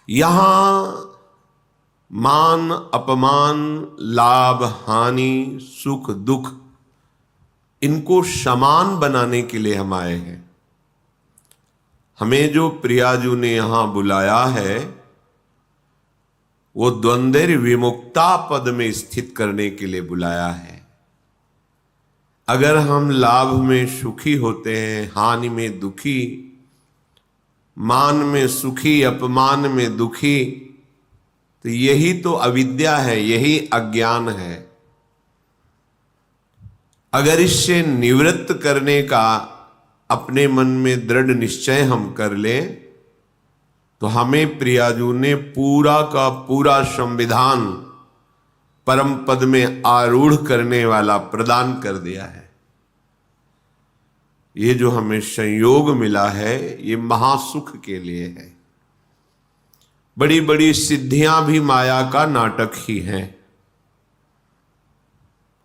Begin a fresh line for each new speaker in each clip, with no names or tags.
यहां मान अपमान, लाभ हानि, सुख दुख, इनको समान बनाने के लिए हम आए हैं। हमें जो प्रियाजू ने यहां बुलाया है वो द्वंद्व विमुक्ता पद में स्थित करने के लिए बुलाया है। अगर हम लाभ में सुखी होते हैं, हानि में दुखी, मान में सुखी, अपमान में दुखी, तो यही तो अविद्या है, यही अज्ञान है। अगर इससे निवृत्त करने का अपने मन में दृढ़ निश्चय हम कर लें तो हमें प्रियाजू ने पूरा का पूरा संविधान परम पद में आरूढ़ करने वाला प्रदान कर दिया है। ये जो हमें संयोग मिला है ये महासुख के लिए है। बड़ी बड़ी सिद्धियां भी माया का नाटक ही हैं।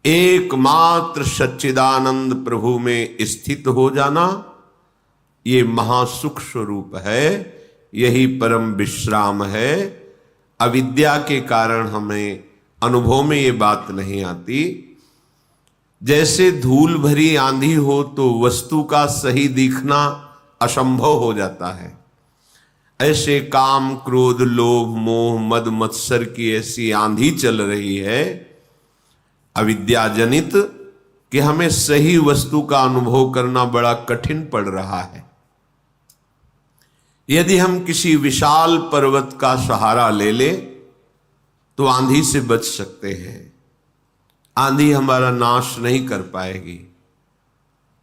एकमात्र सच्चिदानंद प्रभु में स्थित हो जाना ये महासुख स्वरूप है, यही परम विश्राम है। अविद्या के कारण हमें अनुभव में ये बात नहीं आती। जैसे धूल भरी आंधी हो तो वस्तु का सही दिखना असंभव हो जाता है, ऐसे काम क्रोध लोभ मोह मद मत्सर की ऐसी आंधी चल रही है अविद्या जनित कि हमें सही वस्तु का अनुभव करना बड़ा कठिन पड़ रहा है। यदि हम किसी विशाल पर्वत का सहारा ले ले तो आंधी से बच सकते हैं। आंधी हमारा नाश नहीं कर पाएगी।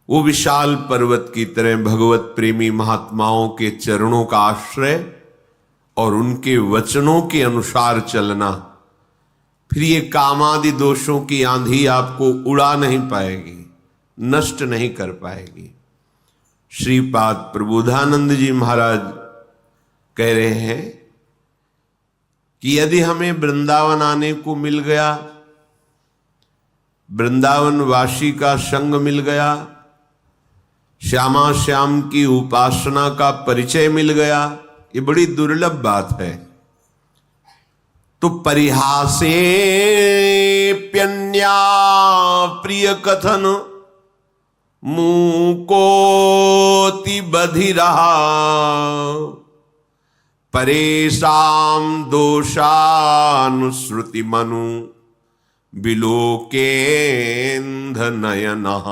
वो विशाल पर्वत की तरह भगवत प्रेमी महात्माओं के चरणों का आश्रय और उनके वचनों के अनुसार चलना, फिर ये कामादि दोषों की आंधी आपको उड़ा नहीं पाएगी, नष्ट नहीं कर पाएगी। श्रीपाद प्रबोधानंद जी महाराज कह रहे हैं कि यदि हमें वृंदावन आने को मिल गया, वृंदावन वासी का संग मिल गया, श्यामा श्याम की उपासना का परिचय मिल गया, ये बड़ी दुर्लभ बात है। तो परिहासे प्यन्या प्रिय कथन मूकोति बधिरहा परेशाम दोषानुश्रुति मनु बिलोकेन्ध नयनः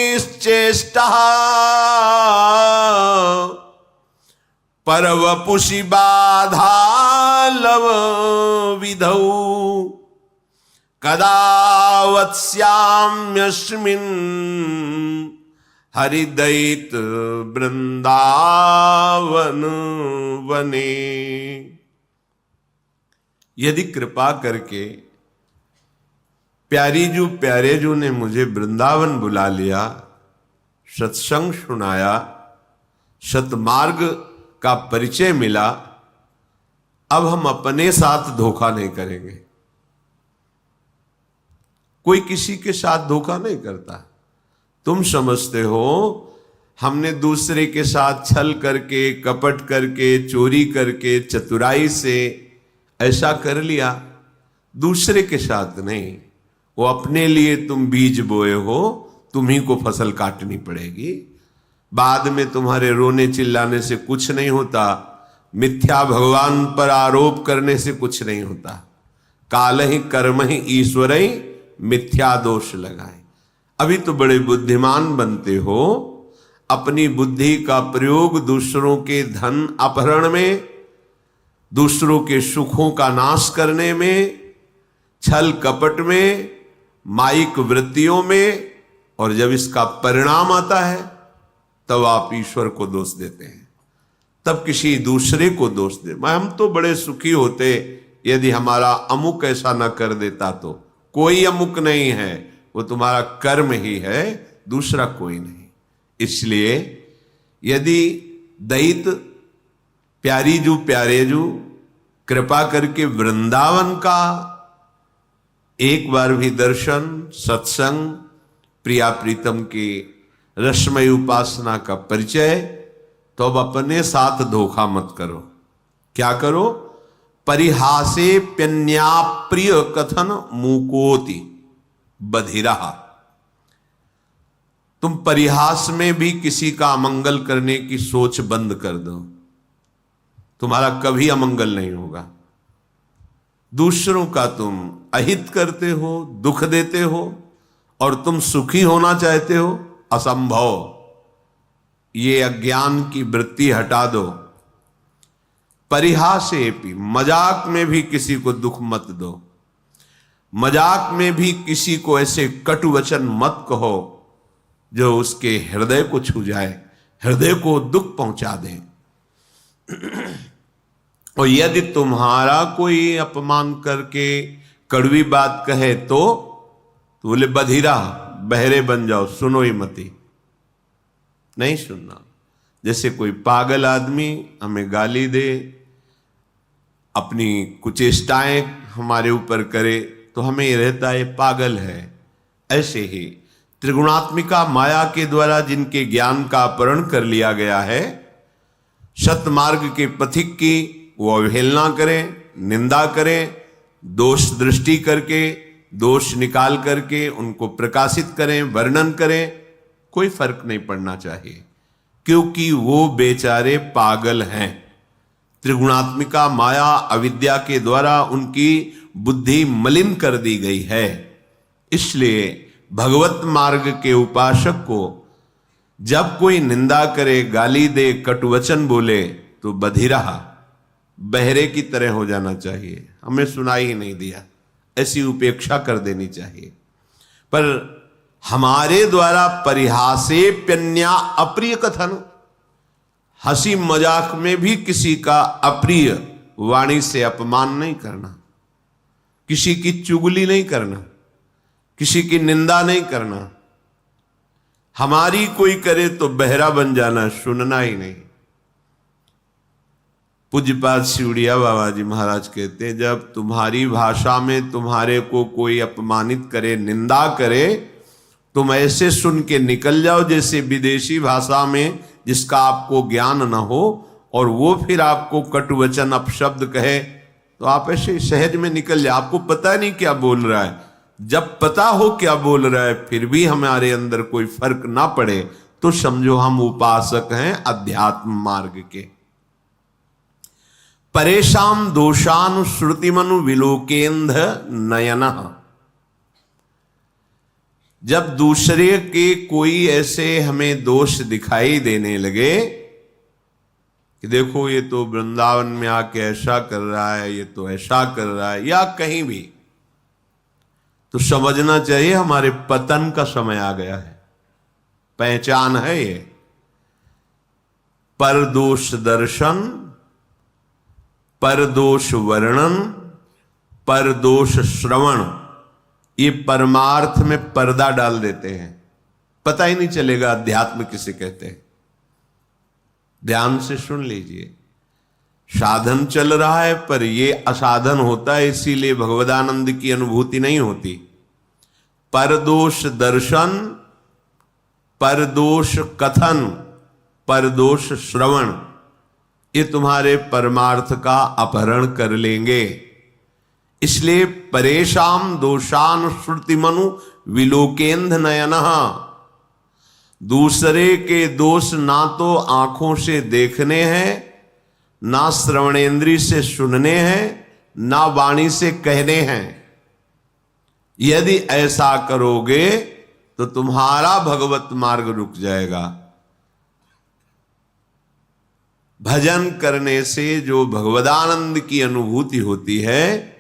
शिलावन्निश्चेष्टः परवपुषि बाधा लव विधौ कदा वत्स्याम्यस्मिन् हरिदैत वृंदावन वने। यदि कृपा करके प्यारे जू ने मुझे वृंदावन बुला लिया, सत्संग सुनाया, सतमार्ग का परिचय मिला, अब हम अपने साथ धोखा नहीं करेंगे। कोई किसी के साथ धोखा नहीं करता। तुम समझते हो हमने दूसरे के साथ छल करके, कपट करके, चोरी करके, चतुराई से ऐसा कर लिया, दूसरे के साथ नहीं। वो अपने लिए तुम बीज बोए हो, तुम्ही को फसल काटनी पड़ेगी। बाद में तुम्हारे रोने चिल्लाने से कुछ नहीं होता, मिथ्या भगवान पर आरोप करने से कुछ नहीं होता। काल ही कर्म ही ईश्वर ही मिथ्या दोष लगाए। अभी तो बड़े बुद्धिमान बनते हो, अपनी बुद्धि का प्रयोग दूसरों के धन अपहरण में, दूसरों के सुखों का नाश करने में, छल कपट में, माइक वृत्तियों में, और जब इसका परिणाम आता है तब आप ईश्वर को दोष देते हैं, तब किसी दूसरे को दोष दे। हम तो बड़े सुखी होते यदि हमारा अमुक ऐसा न कर देता। तो कोई अमुक नहीं है, वो तुम्हारा कर्म ही है, दूसरा कोई नहीं। इसलिए यदि दैत प्यारे जू कृपा करके वृंदावन का एक बार भी दर्शन, सत्संग, प्रिया प्रीतम की रसमय उपासना का परिचय तो अब अपने साथ धोखा मत करो। क्या करो? परिहासे प्यन्याप्रिय कथन मूकोति बधिरा। तुम परिहास में भी किसी का अमंगल करने की सोच बंद कर दो, तुम्हारा कभी अमंगल नहीं होगा। दूसरों का तुम अहित करते हो, दुख देते हो, और तुम सुखी होना चाहते हो, असंभव। ये अज्ञान की वृत्ति हटा दो। परिहासे भी, मजाक में भी किसी को दुख मत दो, मजाक में भी किसी को ऐसे कटु वचन मत कहो जो उसके हृदय को छू जाए, हृदय को दुख पहुंचा दे। और यदि तुम्हारा कोई अपमान करके कड़वी बात कहे तो बोले बधिरा, बहरे बन जाओ, सुनो ही मती, नहीं सुनना। जैसे कोई पागल आदमी हमें गाली दे, अपनी कुचेष्टाएं हमारे ऊपर करे, तो हमें ये रहता है पागल है। ऐसे ही त्रिगुणात्मिका माया के द्वारा जिनके ज्ञान का अपहरण कर लिया गया है, सतमार्ग के पथिक की वो अवहेलना करें, निंदा करें, दोष दृष्टि करके, दोष निकाल करके उनको प्रकाशित करें, वर्णन करें, कोई फर्क नहीं पड़ना चाहिए, क्योंकि वो बेचारे पागल हैं। त्रिगुणात्मिका माया अविद्या के द्वारा उनकी बुद्धि मलिन कर दी गई है। इसलिए भगवत मार्ग के उपासक को जब कोई निंदा करे, गाली दे, कटुवचन बोले, तो बधिरा, बहरे की तरह हो जाना चाहिए, हमें सुनाई ही नहीं दिया, ऐसी उपेक्षा कर देनी चाहिए। पर हमारे द्वारा परिहासे प्यन्या अप्रिय कथन, हंसी मजाक में भी किसी का अप्रिय वाणी से अपमान नहीं करना, किसी की चुगली नहीं करना, किसी की निंदा नहीं करना। हमारी कोई करे तो बहरा बन जाना, सुनना ही नहीं। पूज्यपाद शिवड़िया बाबा जी महाराज कहते हैं, जब तुम्हारी भाषा में तुम्हारे को कोई अपमानित करे, निंदा करे, तुम ऐसे सुन के निकल जाओ जैसे विदेशी भाषा में जिसका आपको ज्ञान न हो, और वो फिर आपको कटुवचन अपशब्द कहे, तो आप ऐसे सहज में निकल जाए। आपको पता नहीं क्या बोल रहा है। जब पता हो क्या बोल रहा है फिर भी हमारे अंदर कोई फर्क ना पड़े, तो समझो हम उपासक हैं अध्यात्म मार्ग के। परेशान दोषानुश्रुतिमनु विलोकेंध नयन। जब दूसरे के कोई ऐसे हमें दोष दिखाई देने लगे कि देखो ये तो वृंदावन में आके ऐसा कर रहा है, ये तो ऐसा कर रहा है, या कहीं भी, तो समझना चाहिए हमारे पतन का समय आ गया है। पहचान है ये। परदोष दर्शन, परदोष वर्णन, परदोष श्रवण, ये परमार्थ में पर्दा डाल देते हैं, पता ही नहीं चलेगा अध्यात्म किसे कहते हैं। ध्यान से सुन लीजिए, साधन चल रहा है पर ये असाधन होता है, इसीलिए भगवदानंद की अनुभूति नहीं होती। परदोष दर्शन, परदोष कथन, परदोष श्रवण, ये तुम्हारे परमार्थ का अपहरण कर लेंगे। इसलिए परेशान दोषानुश्रुतिमनु विलोकेंध नयनः, दूसरे के दोष ना तो आंखों से देखने हैं, ना श्रवणेंद्री से सुनने हैं, ना वाणी से कहने हैं। यदि ऐसा करोगे तो तुम्हारा भगवत मार्ग रुक जाएगा। भजन करने से जो भगवदानंद की अनुभूति होती है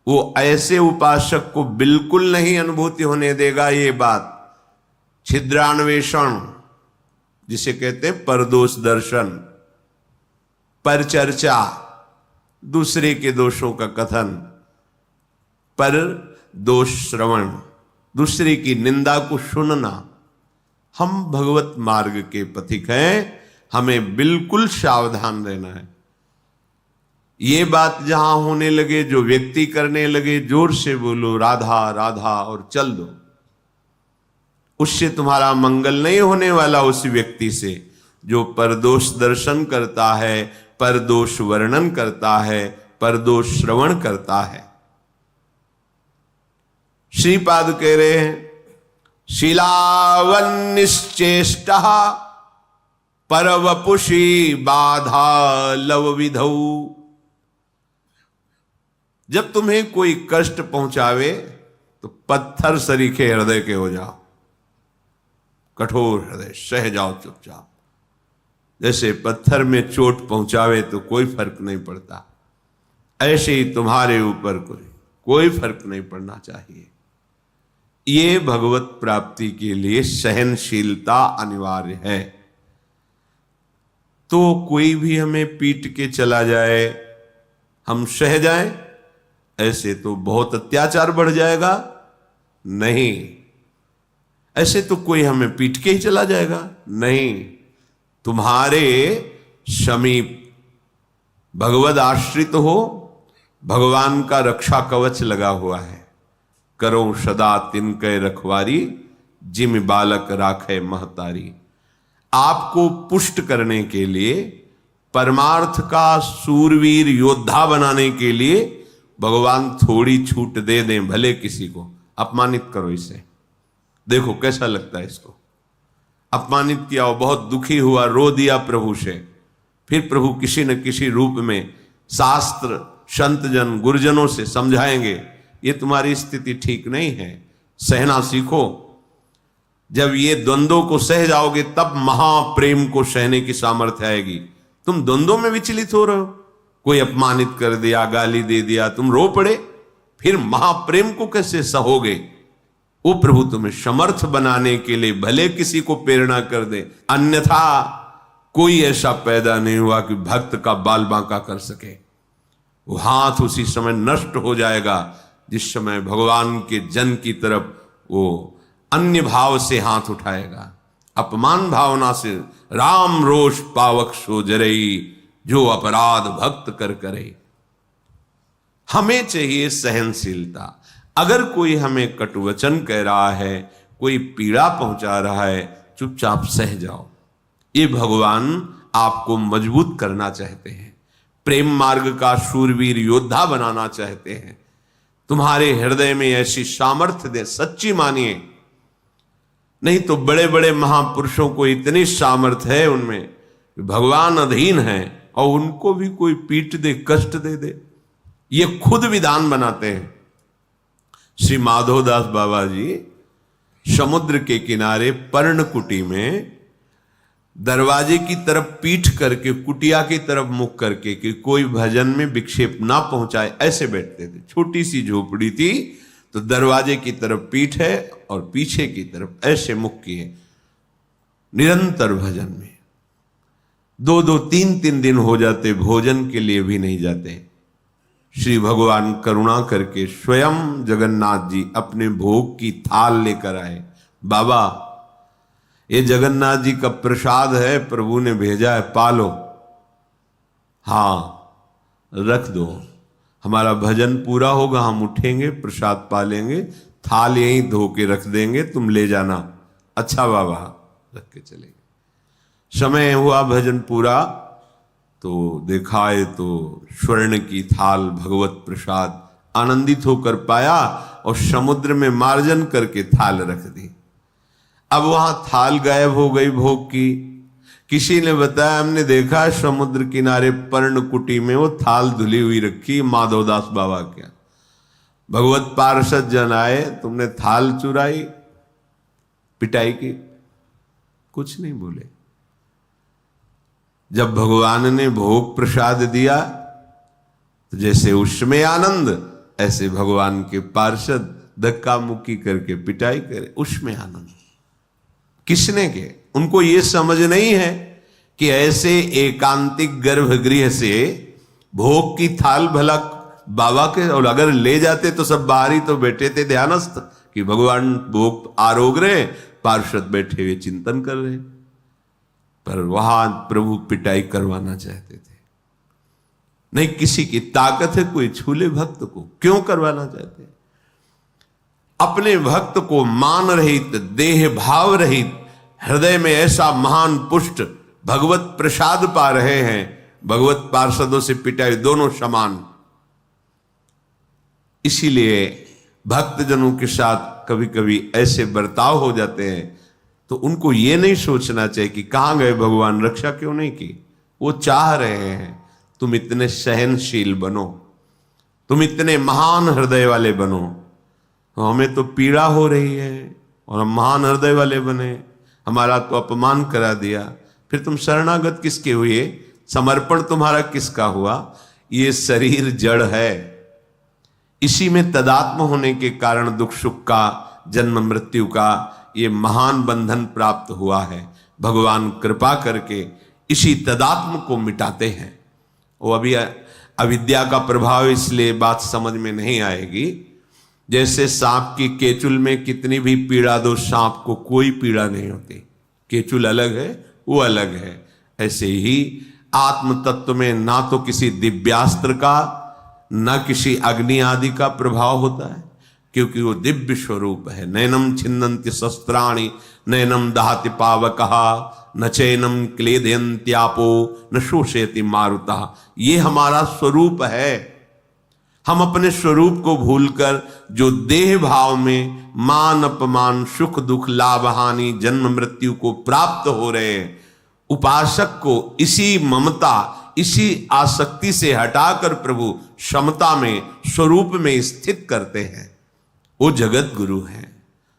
वो ऐसे उपासक को बिल्कुल नहीं अनुभूति होने देगा। ये बात छिद्रान्वेषण जिसे कहते हैं, परदोष दर्शन, पर चर्चा, दूसरे के दोषों का कथन, पर दोष श्रवण, दूसरे की निंदा को सुनना। हम भगवत मार्ग के पथिक हैं, हमें बिल्कुल सावधान रहना है। ये बात जहां होने लगे, जो व्यक्ति करने लगे, जोर से बोलो राधा राधा और चल दो, उससे तुम्हारा मंगल नहीं होने वाला। उस व्यक्ति से जो परदोष दर्शन करता है, परदोष वर्णन करता है, परदोष श्रवण करता है। श्रीपाद कह रहे हैं शीलावन्निश्चेष्टः परवपुषी बाधा लव विधौ। जब तुम्हें कोई कष्ट पहुंचावे तो पत्थर सरीखे हृदय के हो जाओ, कठोर हृदय, सह जाओ चुपचाप। जैसे पत्थर में चोट पहुंचावे तो कोई फर्क नहीं पड़ता, ऐसे ही तुम्हारे ऊपर कोई फर्क नहीं पड़ना चाहिए। ये भगवत प्राप्ति के लिए सहनशीलता अनिवार्य है। तो कोई भी हमें पीट के चला जाए, हम सह जाएं, ऐसे तो बहुत अत्याचार बढ़ जाएगा। नहीं, ऐसे तो कोई हमें पीट के ही चला जाएगा, नहीं। तुम्हारे समीप भगवद आश्रित हो, भगवान का रक्षा कवच लगा हुआ है। करो सदा तिनके रखवारी, जिम बालक राखे महतारी। आपको पुष्ट करने के लिए, परमार्थ का सूरवीर योद्धा बनाने के लिए भगवान थोड़ी छूट दे दें, भले किसी को अपमानित करो इसे, देखो कैसा लगता है इसको। अपमानित किया, वो बहुत दुखी हुआ, रो दिया प्रभु से, फिर प्रभु किसी न किसी रूप में शास्त्र संतजन गुरुजनों से समझाएंगे ये तुम्हारी स्थिति ठीक नहीं है, सहना सीखो। जब ये द्वंद्वों को सह जाओगे तब महाप्रेम को सहने की सामर्थ्य आएगी। तुम द्वंद्वों में विचलित हो रहे हो, कोई अपमानित कर दिया, गाली दे दिया, तुम रो पड़े, फिर महाप्रेम को कैसे सहोगे? वो प्रभु तुम्हें समर्थ बनाने के लिए भले किसी को प्रेरणा कर दे, अन्यथा कोई ऐसा पैदा नहीं हुआ कि भक्त का बाल बांका कर सके। वो हाथ उसी समय नष्ट हो जाएगा जिस समय भगवान के जन की तरफ वो अन्य भाव से हाथ उठाएगा। अपमान भावना से राम रोष पावक सो जरई, जो अपराध भक्त कर करे। हमें चाहिए सहनशीलता। अगर कोई हमें कटुवचन कह रहा है, कोई पीड़ा पहुंचा रहा है, चुपचाप सह जाओ। ये भगवान आपको मजबूत करना चाहते हैं, प्रेम मार्ग का शूरवीर योद्धा बनाना चाहते हैं। तुम्हारे हृदय में ऐसी सामर्थ्य दे, सच्ची मानिए। नहीं तो बड़े बड़े महापुरुषों को इतनी सामर्थ्य है उनमें, भगवान अधीन है और उनको भी कोई पीट दे, कष्ट दे दे, ये खुद विधान बनाते हैं। श्री माधवदास बाबा जी समुद्र के किनारे पर्णकुटी में दरवाजे की तरफ पीठ करके, कुटिया की तरफ मुख करके कि कोई भजन में विक्षेप ना पहुंचाए, ऐसे बैठते थे। छोटी सी झोपड़ी थी, तो दरवाजे की तरफ पीठ है और पीछे की तरफ ऐसे मुख किए, निरंतर भजन में 2-2, 3-3 दिन हो जाते, भोजन के लिए भी नहीं जाते। श्री भगवान करुणा करके स्वयं जगन्नाथ जी अपने भोग की थाल लेकर आए। बाबा, ये जगन्नाथ जी का प्रसाद है, प्रभु ने भेजा है, पालो। हाँ, रख दो, हमारा भजन पूरा होगा, हम उठेंगे, प्रसाद पालेंगे, थाल यहीं धो के रख देंगे, तुम ले जाना। अच्छा बाबा, रख के चले गए। समय हुआ भजन पूरा, तो देखा है तो स्वर्ण की थाल, भगवत प्रसाद, आनंदित होकर पाया और समुद्र में मार्जन करके थाल रख दी। अब वहां थाल गायब हो गई भोग की। किसी ने बताया, हमने देखा समुद्र किनारे पर्णकुटी में वो थाल धुली हुई रखी, माधवदास बाबा क्या। भगवत पार्षद जन आए, तुमने थाल चुराई, पिटाई की? कुछ नहीं बोले। जब भगवान ने भोग प्रसाद दिया तो जैसे उसमें आनंद, ऐसे भगवान के पार्षद धक्का मुक्की करके पिटाई करे, उसमें आनंद। किसने के? उनको ये समझ नहीं है कि ऐसे एकांतिक गर्भगृह से भोग की थाल भला बाबा के, और अगर ले जाते तो सब बाहर ही तो बैठे थे ध्यानस्थ कि भगवान भोग आरोग रहे, पार्षद बैठे हुए चिंतन कर रहे। पर वहां प्रभु पिटाई करवाना चाहते थे। नहीं, किसी की ताकत है कोई छू ले भक्त को, क्यों करवाना चाहते? अपने भक्त को मान रहित, देह भाव रहित, हृदय में ऐसा महान पुष्ट भगवत प्रसाद पा रहे हैं, भगवत पार्षदों से पिटाई, दोनों समान। इसीलिए भक्तजनों के साथ कभी कभी ऐसे बर्ताव हो जाते हैं तो उनको ये नहीं सोचना चाहिए कि कहां गए भगवान, रक्षा क्यों नहीं की। वो चाह रहे हैं तुम इतने सहनशील बनो, तुम इतने महान हृदय वाले बनो। हमें तो पीड़ा हो रही है और हम महान हृदय वाले बने, हमारा तो अपमान करा दिया, फिर तुम शरणागत किसके हुए, समर्पण तुम्हारा किसका हुआ। ये शरीर जड़ है, इसी में तदात्म होने के कारण दुख सुख का, जन्म मृत्यु का ये महान बंधन प्राप्त हुआ है। भगवान कृपा करके इसी तदात्म को मिटाते हैं। वो अभी अविद्या का प्रभाव, इसलिए बात समझ में नहीं आएगी। जैसे सांप की केचुल में कितनी भी पीड़ा दो, सांप को कोई पीड़ा नहीं होती, केचुल अलग है, वो अलग है। ऐसे ही आत्म तत्व में ना तो किसी दिव्यास्त्र का, न किसी अग्नि आदि का प्रभाव होता है, क्योंकि वो दिव्य स्वरूप है। नैनम छिन्नन्ति शस्त्राणि नैनम दहति पावकः न चैनम क्लेदयन्त्यापो न शोषयति मारुतः। ये हमारा स्वरूप है। हम अपने स्वरूप को भूलकर जो देह भाव में मान अपमान, सुख दुख, लाभ हानि, जन्म मृत्यु को प्राप्त हो रहे हैं, उपासक को इसी ममता, इसी आसक्ति से हटाकर प्रभु समता में, स्वरूप में स्थित करते हैं। वो जगत गुरु हैं,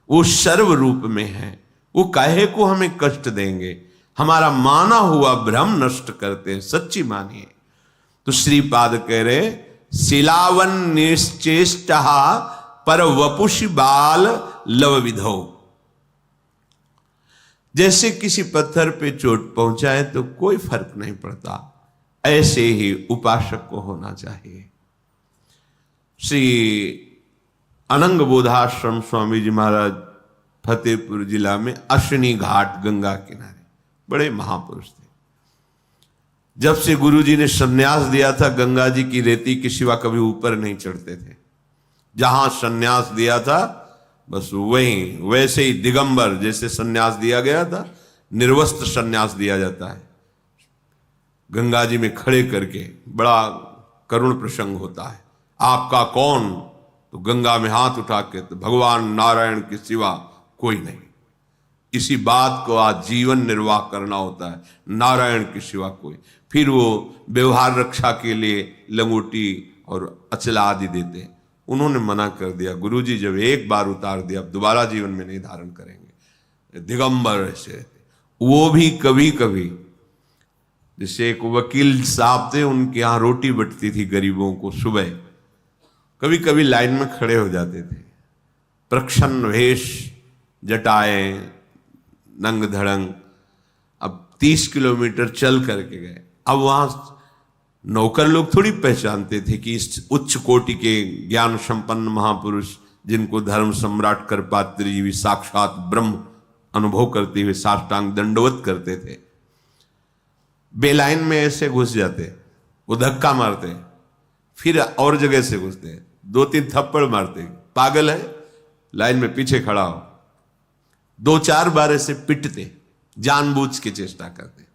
वो सर्व रूप में हैं, वो काहे को हमें कष्ट देंगे, हमारा माना हुआ भ्रम नष्ट करते हैं। सच्ची मानिए तो श्रीपाद कह रहे शिलावन निश्चेष्ट पर वपुष बाल लव विधो। जैसे किसी पत्थर पे चोट पहुंचाए तो कोई फर्क नहीं पड़ता, ऐसे ही उपासक को होना चाहिए। श्री अनंग बोधाश्रम स्वामी जी महाराज फतेहपुर जिला में अश्विनी घाट गंगा किनारे बड़े महापुरुष थे। जब से गुरु जी ने संन्यास दिया था, गंगा जी की रेती के सिवा कभी ऊपर नहीं चढ़ते थे। जहां संन्यास दिया था बस वहीं, वैसे ही दिगंबर जैसे संन्यास दिया गया था, निर्वस्त्र संन्यास दिया जाता है। गंगा जी में खड़े करके बड़ा करुण प्रसंग होता है। आपका कौन? तो गंगा में हाथ उठा के, तो भगवान नारायण के सिवा कोई नहीं। इसी बात को आज जीवन निर्वाह करना होता है, नारायण के सिवा कोई। फिर वो व्यवहार रक्षा के लिए लंगोटी और अचला आदि देते हैं। उन्होंने मना कर दिया, गुरुजी जब एक बार उतार दिया अब दोबारा जीवन में नहीं धारण करेंगे। दिगंबर ऐसे वो भी कभी कभी, जैसे एक वकील साहब थे, उनके यहाँ रोटी बटती थी गरीबों को सुबह, कभी कभी लाइन में खड़े हो जाते थे, प्रच्छन्न वेश, जटाएं, नंग धड़ंग। अब 30 किलोमीटर चल करके गए। अब वहां नौकर लोग थोड़ी पहचानते थे कि इस उच्च कोटि के ज्ञान संपन्न महापुरुष, जिनको धर्म सम्राट करपात्र जी भी साक्षात ब्रह्म अनुभव करते हुए साष्टांग दंडवत करते थे, बेलाइन में ऐसे घुस जाते, वो धक्का मारते, फिर और जगह से घुसते, 2-3 थप्पड़ मारते, पागल है, लाइन में पीछे खड़ा हो, 2-4 बार ऐसे पिटते, जानबूझ के चेष्टा करते।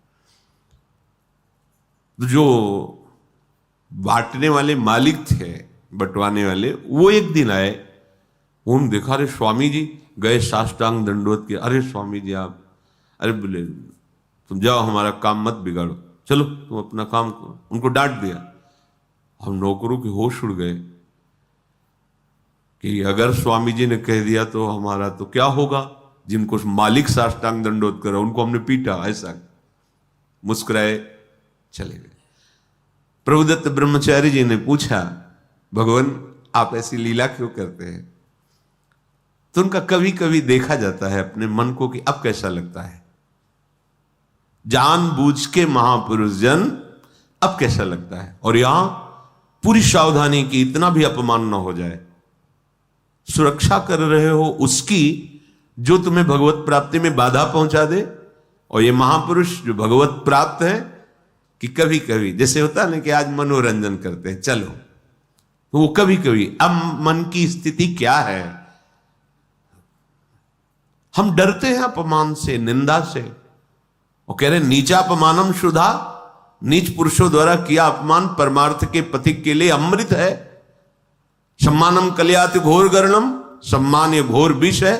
जो बांटने वाले मालिक थे, बंटवाने वाले, वो एक दिन आए, उन्होंने देखा, अरे स्वामी जी गए साष्टांग दंडवत के। अरे स्वामी जी आप, अरे बोले तुम जाओ, हमारा काम मत बिगाड़ो, चलो तुम अपना काम करो। उनको डांट दिया। हम नौकरों के होश उड़ गए कि अगर स्वामी जी ने कह दिया तो हमारा तो क्या होगा। जिनको मालिक साष्टांग दंडवत करा उनको हमने पीटा, ऐसा मुस्कुराए चले गए। प्रभुदत्त ब्रह्मचारी जी ने पूछा, भगवान आप ऐसी लीला क्यों करते हैं? तो उनका कभी कभी देखा जाता है अपने मन को कि अब कैसा लगता है। जानबूझ के महापुरुष जन, अब कैसा लगता है। और यहां पूरी सावधानी की, इतना भी अपमान न हो जाए। सुरक्षा कर रहे हो उसकी जो तुम्हें भगवत प्राप्ति में बाधा पहुंचा दे। और ये महापुरुष जो भगवत प्राप्त है, कि कभी कभी जैसे होता है ना कि आज मनोरंजन करते हैं, चलो, तो वो कभी कभी, अब मन की स्थिति क्या है, हम डरते हैं अपमान से, निंदा से। वो कह रहे नीचापमानम शुद्धा, नीच पुरुषों द्वारा किया अपमान परमार्थ के पथिक के लिए अमृत है। सम्मानम कल्याति घोर गर्णम, सम्मान ये घोर विष है।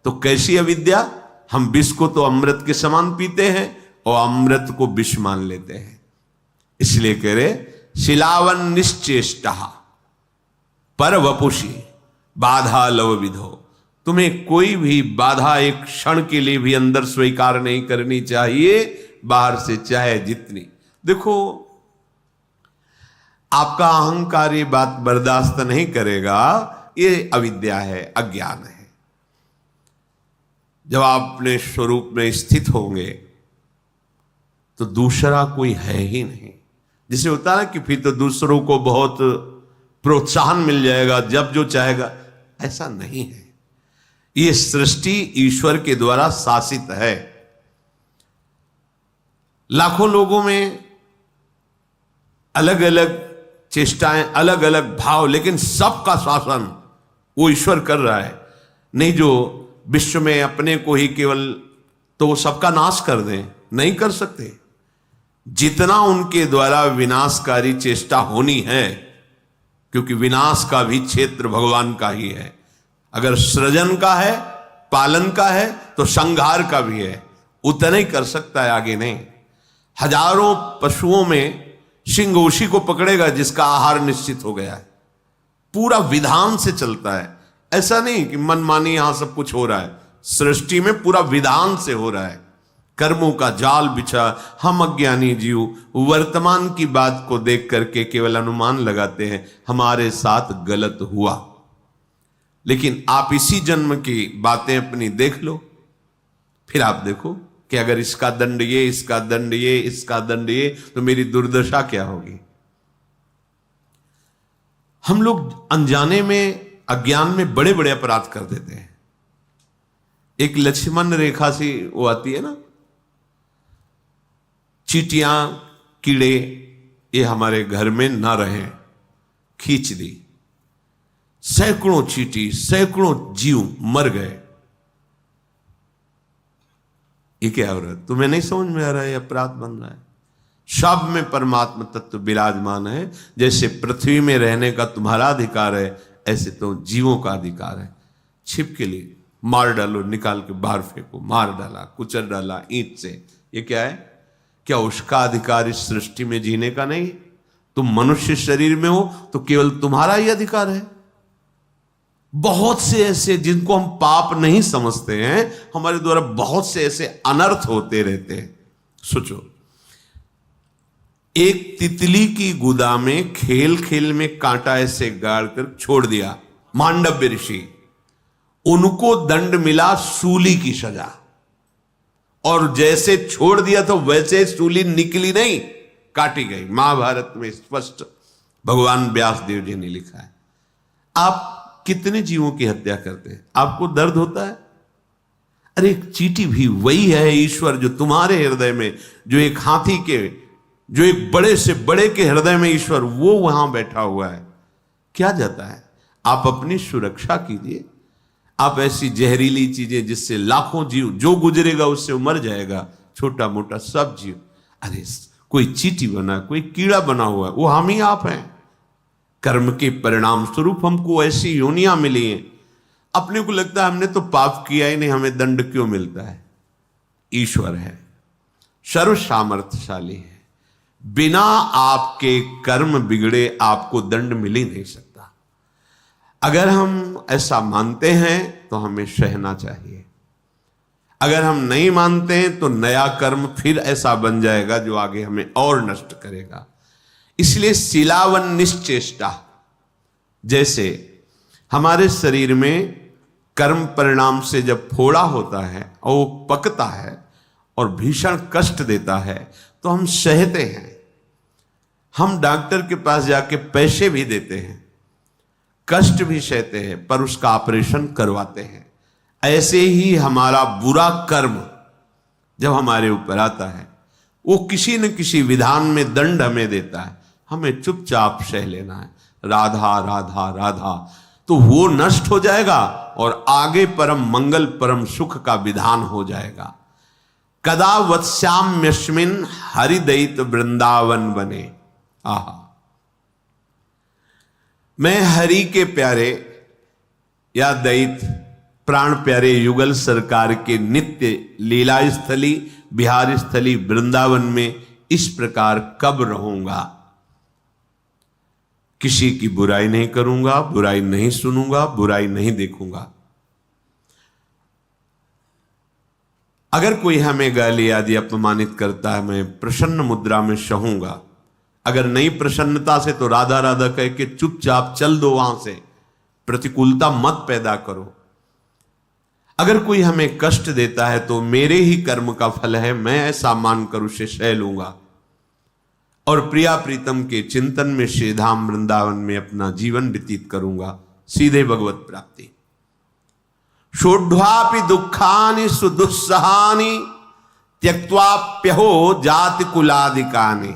तो कैसी अविद्या, हम विष को तो अमृत के समान पीते हैं और अमृत को विष मान लेते हैं। इसलिए कह रहे शिलावन निश्चेष्टा पर वपुषी बाधा लव विधो, तुम्हें कोई भी बाधा एक क्षण के लिए भी अंदर स्वीकार नहीं करनी चाहिए, बाहर से चाहे जितनी। देखो आपका अहंकार ये बात बर्दाश्त नहीं करेगा, ये अविद्या है, अज्ञान है। जब आप अपने स्वरूप में स्थित होंगे तो दूसरा कोई है ही नहीं। जिसे होता है कि फिर तो दूसरों को बहुत प्रोत्साहन मिल जाएगा, जब जो चाहेगा, ऐसा नहीं है। ये सृष्टि ईश्वर के द्वारा शासित है। लाखों लोगों में अलग अलग चेष्टाएं, अलग अलग भाव, लेकिन सबका शासन वो ईश्वर कर रहा है। नहीं जो विश्व में अपने को ही केवल तो वो सबका नाश कर दें, नहीं कर सकते। जितना उनके द्वारा विनाशकारी चेष्टा होनी है, क्योंकि विनाश का भी क्षेत्र भगवान का ही है। अगर सृजन का है, पालन का है, तो संहार का भी है। उतना ही कर सकता है, आगे नहीं। हजारों पशुओं में सिंह उसी को पकड़ेगा जिसका आहार निश्चित हो गया है। पूरा विधान से चलता है, ऐसा नहीं कि मनमानी यहां सब कुछ हो रहा है। सृष्टि में पूरा विधान से हो रहा है। कर्मों का जाल बिछा हम अज्ञानी जीव वर्तमान की बात को देख करके केवल अनुमान लगाते हैं हमारे साथ गलत हुआ। लेकिन आप इसी जन्म की बातें अपनी देख लो, फिर आप देखो कि अगर इसका दंड ये, इसका दंड ये, इसका दंड ये, तो मेरी दुर्दशा क्या होगी। हम लोग अनजाने में, अज्ञान में बड़े बड़े अपराध कर देते हैं। एक लक्ष्मण रेखा सी वो आती है ना, चींटियां कीड़े ये हमारे घर में ना रहे, खींच दी। सैकड़ों चींटी, सैकड़ों जीव मर गए। ये क्या हो रहा है? तुम्हें नहीं समझ में आ रहा है? अपराध बन रहा है। सब में परमात्मा तत्व विराजमान है। जैसे पृथ्वी में रहने का तुम्हारा अधिकार है, ऐसे तो जीवों का अधिकार है। छिप के लिए मार डालो, निकाल के बाहर फेंको, मार डाला, कुचल डाला ईंट से, ये क्या है? क्या उसका अधिकार इस सृष्टि में जीने का नहीं? तुम मनुष्य शरीर में हो तो केवल तुम्हारा ही अधिकार है। बहुत से ऐसे जिनको हम पाप नहीं समझते हैं, हमारे द्वारा बहुत से ऐसे अनर्थ होते रहते हैं। सोचो, एक तितली की गुदा में खेल खेल में कांटा ऐसे गाड़ कर छोड़ दिया मांडव्य ऋषि, उनको दंड मिला सूली की सजा। और जैसे छोड़ दिया तो वैसे सूली निकली नहीं, काटी गई। महाभारत में स्पष्ट भगवान व्यास देव जी ने लिखा है। आप कितने जीवों की हत्या करते हैं, आपको दर्द होता है? अरे एक चींटी भी वही है ईश्वर जो तुम्हारे हृदय में, जो एक हाथी के, जो एक बड़े से बड़े के हृदय में ईश्वर, वो वहां बैठा हुआ है। क्या जाता है? आप अपनी सुरक्षा कीजिए। आप ऐसी जहरीली चीजें जिससे लाखों जीव, जो गुजरेगा उससे वो मर जाएगा, छोटा मोटा सब जीव। अरे कोई चींटी बना, कोई कीड़ा बना हुआ है, वो हम ही आप हैं। कर्म के परिणाम स्वरूप हमको ऐसी योनियां मिली हैं। अपने को लगता है हमने तो पाप किया ही नहीं, हमें दंड क्यों मिलता है? ईश्वर है, सर्व सामर्थ्यशाली है। बिना आपके कर्म बिगड़े आपको दंड मिल ही नहीं सकता। अगर हम ऐसा मानते हैं तो हमें सहना चाहिए। अगर हम नहीं मानते हैं तो नया कर्म फिर ऐसा बन जाएगा जो आगे हमें और नष्ट करेगा। इसलिए शिलावन निश्चेष्टा, जैसे हमारे शरीर में कर्म परिणाम से जब फोड़ा होता है और वो पकता है और भीषण कष्ट देता है तो हम सहते हैं। हम डॉक्टर के पास जाके पैसे भी देते हैं, कष्ट भी सहते हैं, पर उसका ऑपरेशन करवाते हैं। ऐसे ही हमारा बुरा कर्म जब हमारे ऊपर आता है, वो किसी न किसी विधान में दंड हमें देता है, हमें चुपचाप सह लेना है। राधा राधा राधा, तो वो नष्ट हो जाएगा और आगे परम मंगल, परम सुख का विधान हो जाएगा। कदा वत्स्याम्यस्मिन् हरिदयित वृंदावन बने। आहा, मैं हरि के प्यारे या दैत प्राण प्यारे युगल सरकार के नित्य लीला स्थली बिहार स्थली वृंदावन में इस प्रकार कब रहूंगा। किसी की बुराई नहीं करूंगा, बुराई नहीं सुनूंगा, बुराई नहीं देखूंगा। अगर कोई हमें गाली आदि अपमानित करता है, मैं प्रसन्न मुद्रा में सहूंगा। अगर नहीं प्रसन्नता से तो राधा राधा कह के चुपचाप चल दो वहां से, प्रतिकूलता मत पैदा करो। अगर कोई हमें कष्ट देता है तो मेरे ही कर्म का फल है, मैं ऐसा मानकर उसे सह लूंगा और प्रिया प्रीतम के चिंतन में श्री धाम वृंदावन में अपना जीवन व्यतीत करूंगा। सीधे भगवत प्राप्ति। षोड्वापि दुखानि सुदुस्सहानि त्यक्त्वाप्यहो जाति कुलादिकानि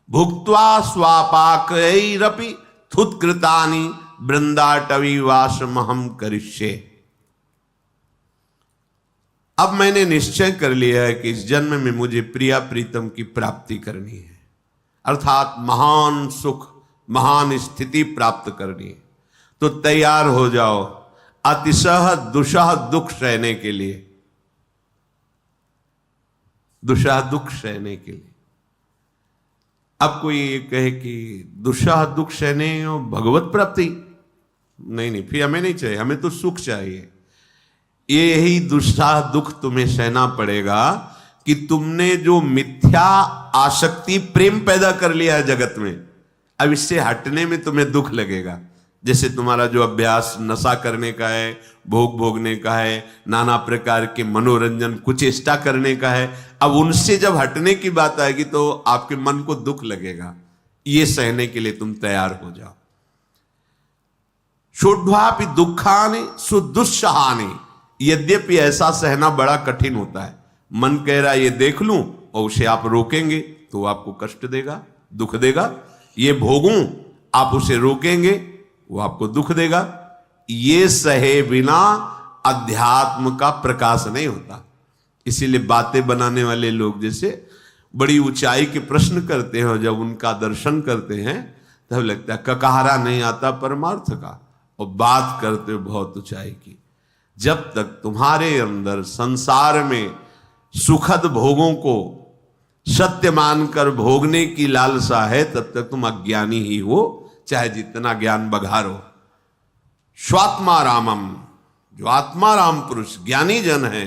भुक्त्वा स्वापाकैरपि थुत्कृतानि वृंदाटवीवासमहं करिष्ये। अब मैंने निश्चय कर लिया है कि इस जन्म में मुझे प्रिया प्रीतम की प्राप्ति करनी है, अर्थात महान सुख महान स्थिति प्राप्त करनी है। तो तैयार हो जाओ अतिशह दुषह दुख सहने के लिए, दुषह दुख सहने के लिए। अब कोई ये कहे कि दुषह दुख सहने और भगवत प्राप्ति, नहीं, फिर हमें नहीं चाहिए, हमें तो सुख चाहिए। यही दुष्टाह दुख तुम्हें सहना पड़ेगा कि तुमने जो मिथ्या आसक्ति प्रेम पैदा कर लिया है जगत में, अब इससे हटने में तुम्हें दुख लगेगा। जैसे तुम्हारा जो अभ्यास नशा करने का है, भोग भोगने का है, नाना प्रकार के मनोरंजन कुचेष्टा करने का है, अब उनसे जब हटने की बात आएगी तो आपके मन को दुख लगेगा। ये सहने के लिए तुम तैयार हो जाओ। षोड्वापि दुखानि सुदुस्सहानि, यद्यपि ऐसा सहना बड़ा कठिन होता है। मन कह रहा है ये देख लूं और उसे आप रोकेंगे तो वो आपको कष्ट देगा, दुख देगा। ये भोगूं, आप उसे रोकेंगे, वो आपको दुख देगा। ये सहे बिना अध्यात्म का प्रकाश नहीं होता। इसीलिए बातें बनाने वाले लोग जैसे बड़ी ऊंचाई के प्रश्न करते हैं और जब उनका दर्शन करते हैं तब लगता है ककहरा नहीं आता परमार्थ का, और बात करते हो बहुत ऊंचाई की। जब तक तुम्हारे अंदर संसार में सुखद भोगों को सत्य मानकर भोगने की लालसा है, तब तक तुम अज्ञानी ही हो, चाहे जितना ज्ञान बघारो। स्वात्मा रामम, जो आत्मा राम पुरुष ज्ञानी जन है,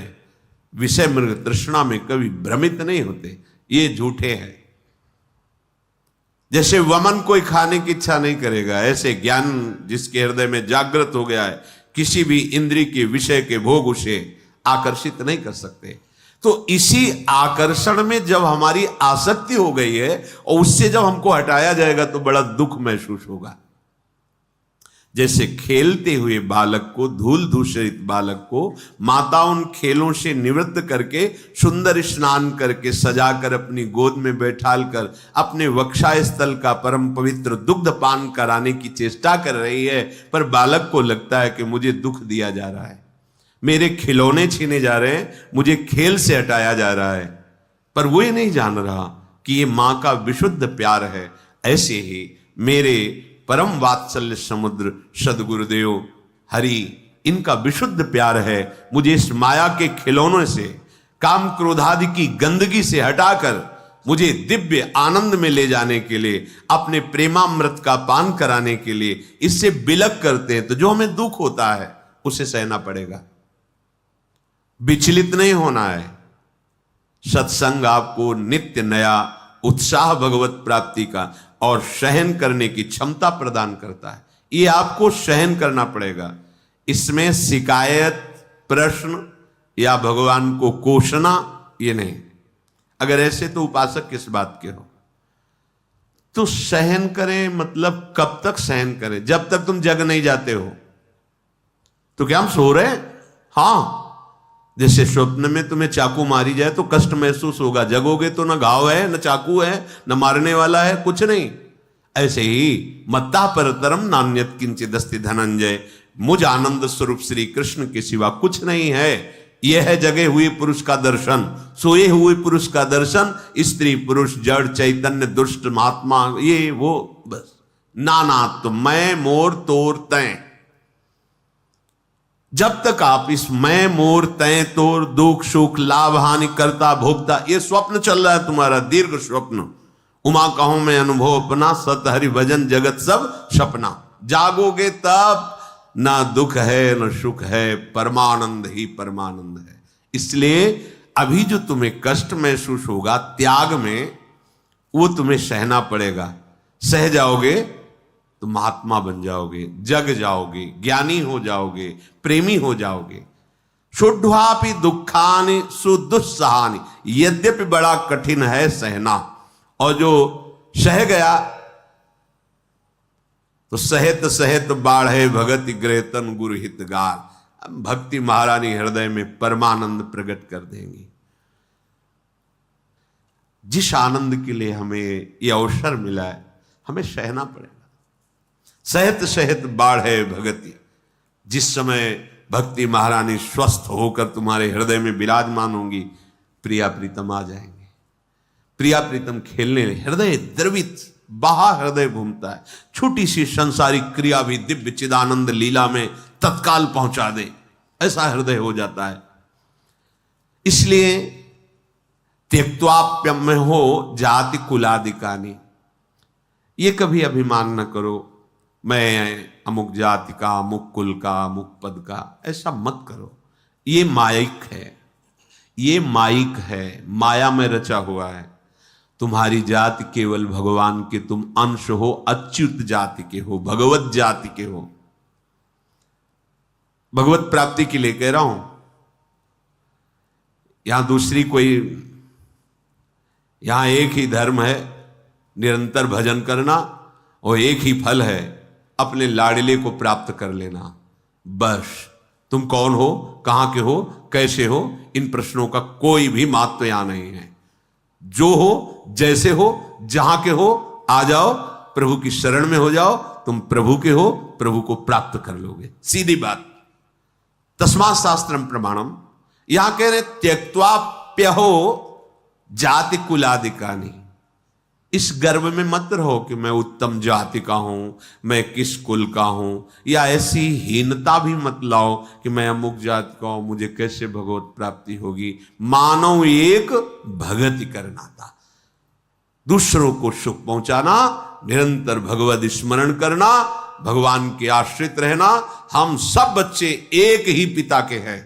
विषय मृग तृष्णा में कभी भ्रमित नहीं होते। ये झूठे हैं। जैसे वमन कोई खाने की इच्छा नहीं करेगा, ऐसे ज्ञान जिसके हृदय में जागृत हो गया है, किसी भी इंद्रिय के विषय के भोग उसे आकर्षित नहीं कर सकते। तो इसी आकर्षण में जब हमारी आसक्ति हो गई है और उससे जब हमको हटाया जाएगा तो बड़ा दुख महसूस होगा। जैसे खेलते हुए बालक को, धूल दूषित बालक को माता उन खेलों से निवृत्त करके सुंदर स्नान करके सजाकर अपनी गोद में बैठाल कर अपने वक्षा स्थल का परम पवित्र दुग्ध पान कराने की चेष्टा कर रही है, पर बालक को लगता है कि मुझे दुख दिया जा रहा है, मेरे खिलौने छीने जा रहे हैं, मुझे खेल से हटाया जा रहा है। पर वो ये नहीं जान रहा कि ये मां का विशुद्ध प्यार है। ऐसे ही मेरे परम वात्सल्य समुद्र सदगुरुदेव हरि, इनका विशुद्ध प्यार है। मुझे इस माया के खिलौनों से, काम क्रोधादि की गंदगी से हटाकर मुझे दिव्य आनंद में ले जाने के लिए, अपने प्रेमामृत का पान कराने के लिए इससे बिलक करते हैं। तो जो हमें दुख होता है उसे सहना पड़ेगा, विचलित नहीं होना है। सत्संग आपको नित्य नया उत्साह भगवत प्राप्ति का और सहन करने की क्षमता प्रदान करता है। ये आपको सहन करना पड़ेगा। इसमें शिकायत, प्रश्न या भगवान को कोसना ये नहीं। अगर ऐसे तो उपासक किस बात के हो। तो सहन करें मतलब कब तक सहन करें? जब तक तुम जग नहीं जाते हो। तो क्या हम सो रहे हैं? हाँ, जैसे स्वप्न में तुम्हें चाकू मारी जाए तो कष्ट महसूस होगा, जगोगे तो न घाव है, न चाकू है, न मारने वाला है, कुछ नहीं। ऐसे ही मत्ता परतरम नान्यत किंचिदस्ति धनंजय, मुझ आनंद स्वरूप श्री कृष्ण के सिवा कुछ नहीं है। यह है जगे हुए पुरुष का दर्शन, सोए हुए पुरुष का दर्शन, स्त्री पुरुष जड़ चैतन्य दुष्ट महात्मा ये वो, बस नाना तो मैं मोर तोर तय। जब तक आप इस मैं मोर तय तोर दुख सुख लाभ हानि करता भोगता, ये स्वप्न चल रहा है तुम्हारा दीर्घ स्वप्न, उमा कहूं मैं अनुभव अपना, सत हरि भजन जगत सब सपना। जागोगे तब ना दुख है न सुख है, परमानंद ही परमानंद है। इसलिए अभी जो तुम्हें कष्ट महसूस होगा त्याग में, वो तुम्हें सहना पड़ेगा। सह जाओगे तो महात्मा बन जाओगे, जग जाओगे, ज्ञानी हो जाओगे, प्रेमी हो जाओगे। शुद्धापि दुखानि सुदुस्सहानि, यद्यपि बड़ा कठिन है सहना, और जो सह गया तो सहित सहित बाढ़े भगति ग्रहतन गुरु हितगार। भक्ति महारानी हृदय में परमानंद प्रकट कर देंगी। जिस आनंद के लिए हमें यह अवसर मिला है, हमें सहना पड़ेगा। सहित सहित बाढ़े भगति, जिस समय भक्ति महारानी स्वस्थ होकर तुम्हारे हृदय में विराजमान होंगी, प्रिया प्रीतम आ जाएंगे। प्रिया प्रीतम खेलने, हृदय द्रवित, बाहर हृदय घूमता है। छोटी सी संसारिक क्रिया भी दिव्य चिदानंद लीला में तत्काल पहुंचा दे, ऐसा हृदय हो जाता है। इसलिए त्यक्त्वाप्यम में हो जाति कुलादिकानी, ये कभी अभिमान न करो मैं अमुक जाति का, अमुक कुल का, अमुक पद का, ऐसा मत करो। ये मायिक है, ये मायिक है, माया में रचा हुआ है। तुम्हारी जाति केवल भगवान के तुम अंश हो, अच्युत जाति के हो, भगवत जाति के हो। भगवत प्राप्ति के लिए कह रहा हूं, यहां दूसरी कोई, यहां एक ही धर्म है, निरंतर भजन करना, और एक ही फल है, अपने लाडले को प्राप्त कर लेना। बस तुम कौन हो, कहां के हो, कैसे हो, इन प्रश्नों का कोई भी महत्व यहां नहीं है। जो हो, जैसे हो, जहां के हो, आ जाओ, प्रभु की शरण में हो जाओ, तुम प्रभु के हो, प्रभु को प्राप्त कर लोगे। सीधी बात। तस्मात् शास्त्रम प्रमाणम, यहां कह रहे त्यक्त्वाप्यहो जाति कुलादिकानि। इस गर्व में मत रहो कि मैं उत्तम जाति का हूं, मैं किस कुल का हूं, या ऐसी हीनता भी मत लाओ कि मैं अमुक जाति का हूं, मुझे कैसे भगवत प्राप्ति होगी। मानव एक भगति करना था, दूसरों को सुख पहुंचाना, निरंतर भगवत स्मरण करना, भगवान के आश्रित रहना। हम सब बच्चे एक ही पिता के हैं।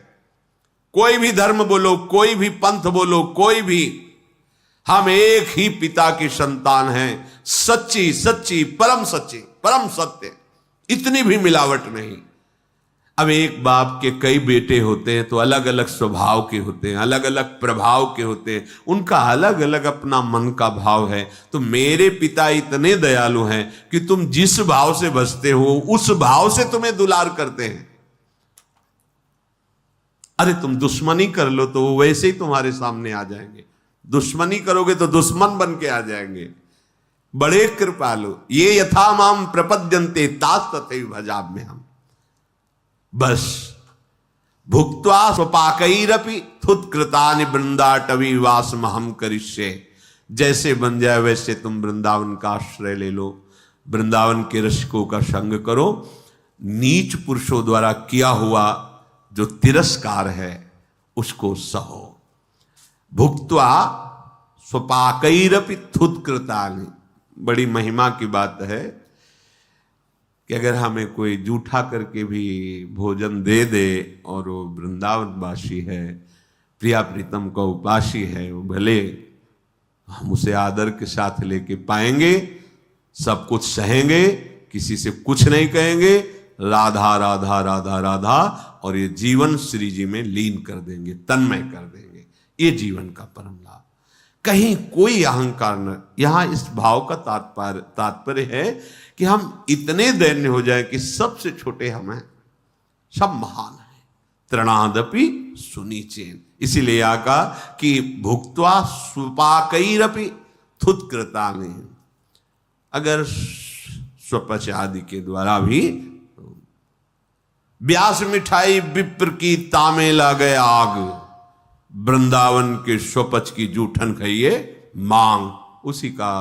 कोई भी धर्म बोलो, कोई भी पंथ बोलो, कोई भी, हम एक ही पिता की संतान हैं। सच्ची सच्ची परम सच्ची परम सत्य, इतनी भी मिलावट नहीं। अब एक बाप के कई बेटे होते हैं तो अलग अलग स्वभाव के होते हैं, अलग अलग प्रभाव के होते हैं, उनका अलग अलग अपना मन का भाव है। तो मेरे पिता इतने दयालु हैं कि तुम जिस भाव से बसते हो उस भाव से तुम्हें दुलार करते हैं। अरे तुम दुश्मनी कर लो तो वो वैसे ही तुम्हारे सामने आ जाएंगे, दुश्मनी करोगे तो दुश्मन बन के आ जाएंगे। बड़े कृपालु, ये यथा माम प्रपद्यन्ते तास तथैव भजाम्यहम् हम। बस भुक्त्वा स्वपाकैरपि थुत्कृतानि वृंदाटवी वासमहं करिष्ये। जैसे बन जाए वैसे तुम वृंदावन का आश्रय ले लो, वृंदावन के रसिकों का संग करो। नीच पुरुषों द्वारा किया हुआ जो तिरस्कार है उसको सहो। भुक्त्वा स्वपाकैरपि थुत्कृतानि। बड़ी महिमा की बात है कि अगर हमें कोई जूठा करके भी भोजन दे दे और वो वृंदावन वासी है, प्रिया प्रीतम का उपासी है, वो भले हम उसे आदर के साथ लेके पाएंगे, सब कुछ सहेंगे, किसी से कुछ नहीं कहेंगे, राधा राधा राधा राधा, और ये जीवन श्री जी में लीन कर देंगे, तन्मय कर देंगे। ये जीवन का परम लाभ। कहीं कोई अहंकार न। यहां इस भाव का तात्पर्य है कि हम इतने दैन्य हो जाएं कि सबसे छोटे हम हैं, सब महान हैं। तृणादपि सुनीचेन। इसीलिए यहां कहा कि भुक्त्वा स्वपाकैरपि थुत्कृतानि। अगर स्वपच आदि के द्वारा भी व्यास मिठाई विप्र की तामे ला गए आग, वृंदावन के स्वपच की जूठन खाइए मांग। उसी का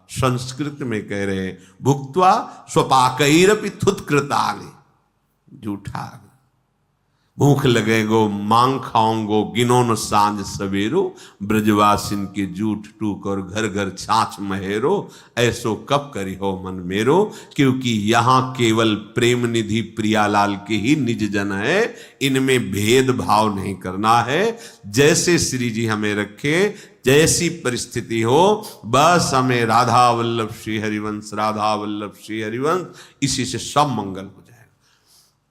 संस्कृत में कह रहे हैं, भुक्त्वा स्वपाकैरपि थुत्कृतानि, जूठा भूख लगेगो मांग खाओंगो गिनो न सांझ सवेरो, ब्रजवासिन के जूठ टूक और घर घर छाछ महेरो, ऐसो कब करी हो मन मेरो। क्योंकि यहाँ केवल प्रेम निधि प्रियालाल के ही निज जन है, इनमें भेदभाव नहीं करना है। जैसे श्री जी हमें रखे, जैसी परिस्थिति हो, बस हमें राधा वल्लभ श्री हरिवंश, राधा वल्लभ श्री हरिवंश, इसी से सब मंगल हो जाए।